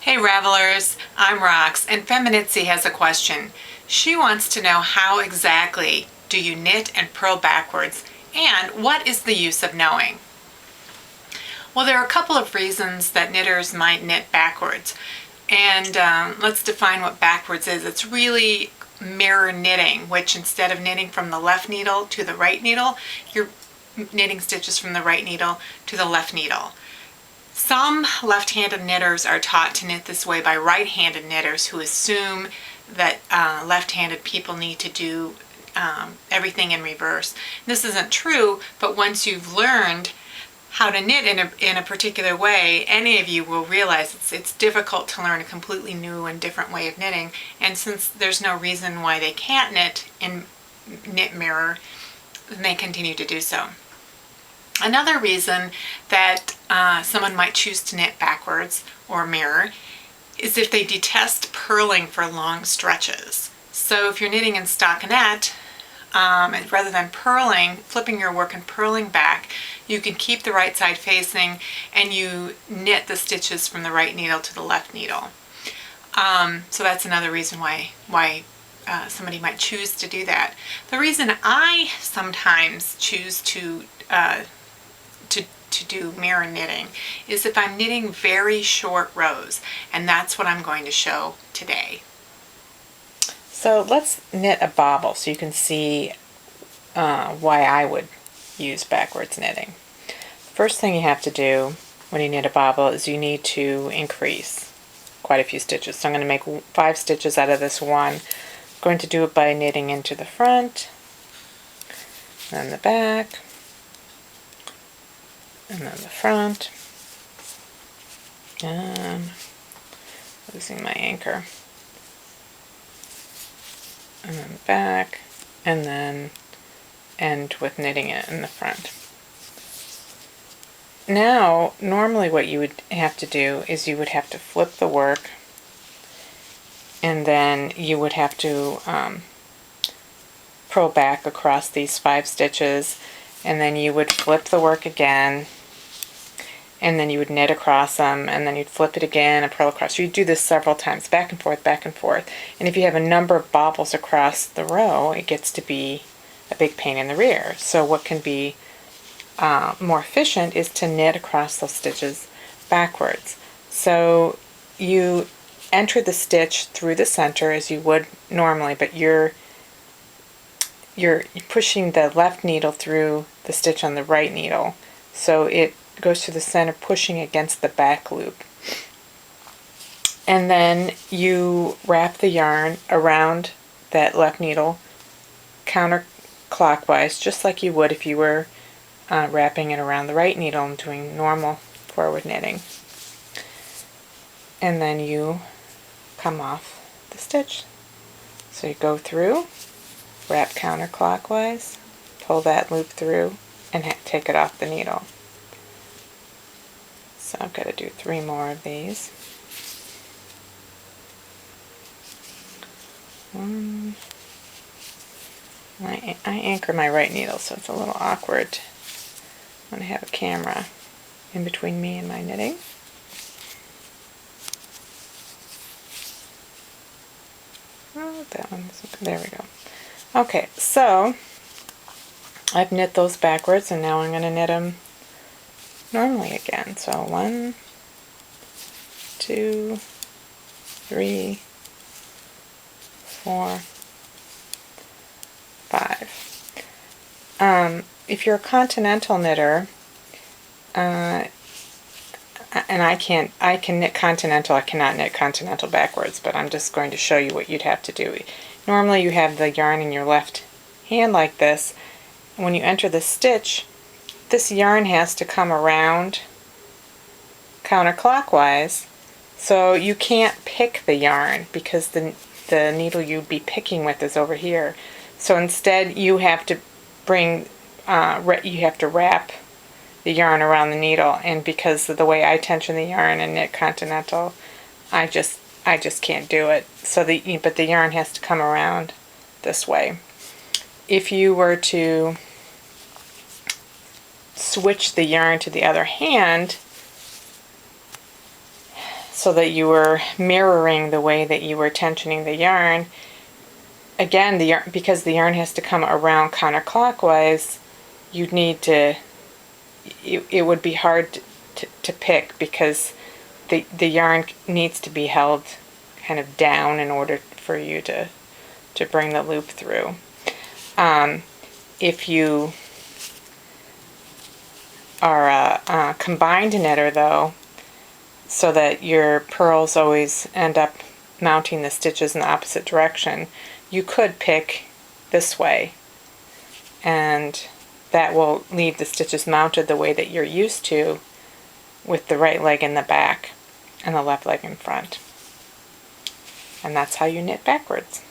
Hey Ravelers, I'm Rox, and Feminitzy has a question. She wants to know how exactly do you knit and purl backwards, and what is the use of knowing? Well, there are a couple of reasons that knitters might knit backwards, and let's define what backwards is. It's really mirror knitting, which instead of knitting from the left needle to the right needle, you're knitting stitches from the right needle to the left needle. Some left-handed knitters are taught to knit this way by right-handed knitters who assume that left-handed people need to do everything in reverse. This isn't true, but once you've learned how to knit in a particular way, any of you will realize it's difficult to learn a completely new and different way of knitting, and since there's no reason why they can't knit in knit mirror, then they continue to do so. Another reason that someone might choose to knit backwards or mirror is if they detest purling for long stretches. So if you're knitting in stockinette, and rather than purling, flipping your work and purling back, you can keep the right side facing and you knit the stitches from the right needle to the left needle. So that's another reason why somebody might choose to do that. The reason I sometimes choose to do mirror knitting is if I'm knitting very short rows, and that's what I'm going to show today. So let's knit a bobble so you can see why I would use backwards knitting. First thing you have to do when you knit a bobble is you need to increase quite a few stitches. So I'm going to make 5 stitches out of this one. I'm going to do it by knitting into the front, then the back, and then the front, and losing my anchor, and then back, and then end with knitting it in the front. Now, normally what you would have to do is you would have to flip the work, and then you would have to purl back across these 5 stitches, and then you would flip the work again, and then you would knit across them, and then you'd flip it again and purl across. You'd do this several times, back and forth, back and forth. And if you have a number of bobbles across the row, it gets to be a big pain in the rear. So what can be more efficient is to knit across those stitches backwards. So you enter the stitch through the center as you would normally, but you're pushing the left needle through the stitch on the right needle. So it goes to the center, pushing against the back loop. And then you wrap the yarn around that left needle counterclockwise, just like you would if you were wrapping it around the right needle and doing normal forward knitting. And then you come off the stitch. So you go through, wrap counterclockwise, pull that loop through, and take it off the needle. So I've got to do 3 more of these. 1. I anchor my right needle, so it's a little awkward when I have a camera in between me and my knitting. Oh, that one isn't, there we go. Okay, so I've knit those backwards, and now I'm going to knit them normally again. So 1, 2, 3, 4, 5. If you're a Continental knitter, and I can knit Continental, I cannot knit Continental backwards, but I'm just going to show you what you'd have to do. Normally you have the yarn in your left hand like this. When you enter the stitch, this yarn has to come around counterclockwise, so you can't pick the yarn because the needle you'd be picking with is over here. So instead you have to wrap the yarn around the needle, and because of the way I tension the yarn and knit Continental, I just can't do it. So but the yarn has to come around this way. If you were to switch the yarn to the other hand, so that you were mirroring the way that you were tensioning the yarn. Again, the yarn, because the yarn has to come around counterclockwise, you'd need to, it would be hard to pick, because the yarn needs to be held kind of down in order for you to bring the loop through. If you are a combined knitter though, so that your pearls always end up mounting the stitches in the opposite direction, you could pick this way, and that will leave the stitches mounted the way that you're used to, with the right leg in the back and the left leg in front. And that's how you knit backwards.